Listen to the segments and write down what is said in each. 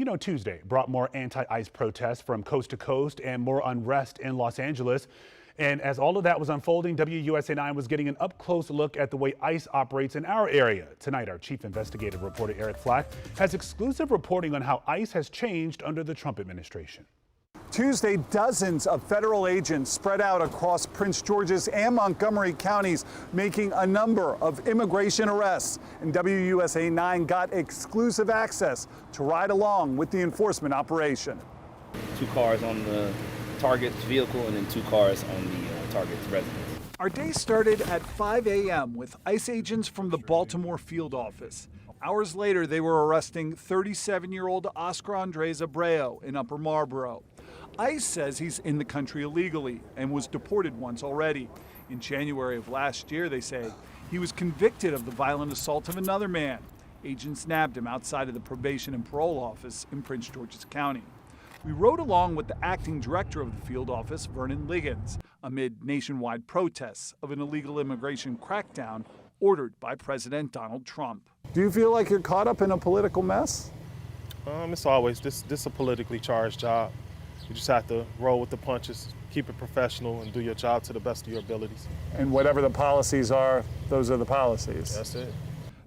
You know, Tuesday brought more anti-ICE protests from coast to coast and more unrest in Los Angeles. And as all of that was unfolding, WUSA9 was getting an up-close look at the way ICE operates in our area. Tonight, our chief investigative reporter, Eric Flack, has exclusive reporting on how ICE has changed under the Trump administration. Tuesday, dozens of federal agents spread out across Prince George's and Montgomery counties, making a number of immigration arrests. And WUSA9 got exclusive access to ride along with the enforcement operation. 2 cars on the target's vehicle and then 2 cars on the target's residence. Our day started at 5 a.m. with ICE agents from the Baltimore field office. Hours later, they were arresting 37-year-old Oscar Andres Abreu in Upper Marlboro. ICE says he's in the country illegally and was deported once already. In January of last year, they say, he was convicted of the violent assault of another man. Agents nabbed him outside of the probation and parole office in Prince George's County. We rode along with the acting director of the field office, Vernon Liggins, amid nationwide protests of an illegal immigration crackdown ordered by President Donald Trump. Do you feel like you're caught up in a political mess? It's always this a politically charged job. You just have to roll with the punches, keep it professional, and do your job to the best of your abilities. And whatever the policies are, those are the policies. That's it.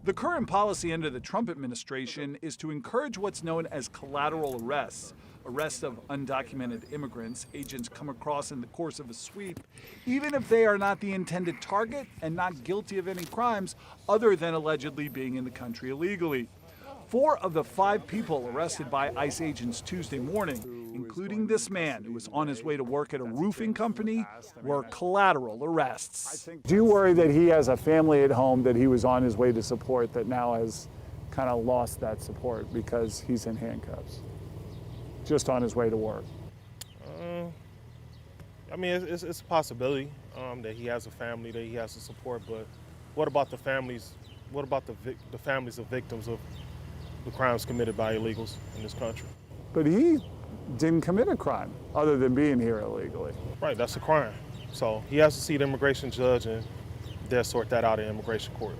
The current policy under the Trump administration is to encourage what's known as collateral arrests. Arrests of undocumented immigrants agents come across in the course of a sweep, even if they are not the intended target and not guilty of any crimes other than allegedly being in the country illegally. 4 of the 5 people arrested by ICE agents Tuesday morning, including this man who was on his way to work at a roofing company, were collateral arrests. Do you worry that he has a family at home that he was on his way to support that now has kind of lost that support because he's in handcuffs, just on his way to work? I mean, it's a possibility that he has a family, that he has to support, but what about the families? What about the families of victims of the crimes committed by illegals in this country? But he didn't commit a crime other than being here illegally. Right, that's a crime. So he has to see the immigration judge and they'll sort that out in immigration court.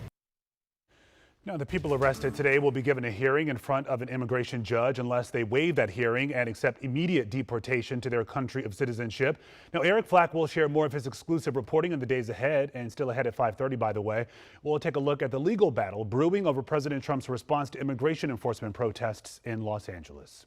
Now, the people arrested today will be given a hearing in front of an immigration judge unless they waive that hearing and accept immediate deportation to their country of citizenship. Now, Eric Flack will share more of his exclusive reporting in the days ahead, and still ahead at 5:30, by the way. We'll take a look at the legal battle brewing over President Trump's response to immigration enforcement protests in Los Angeles.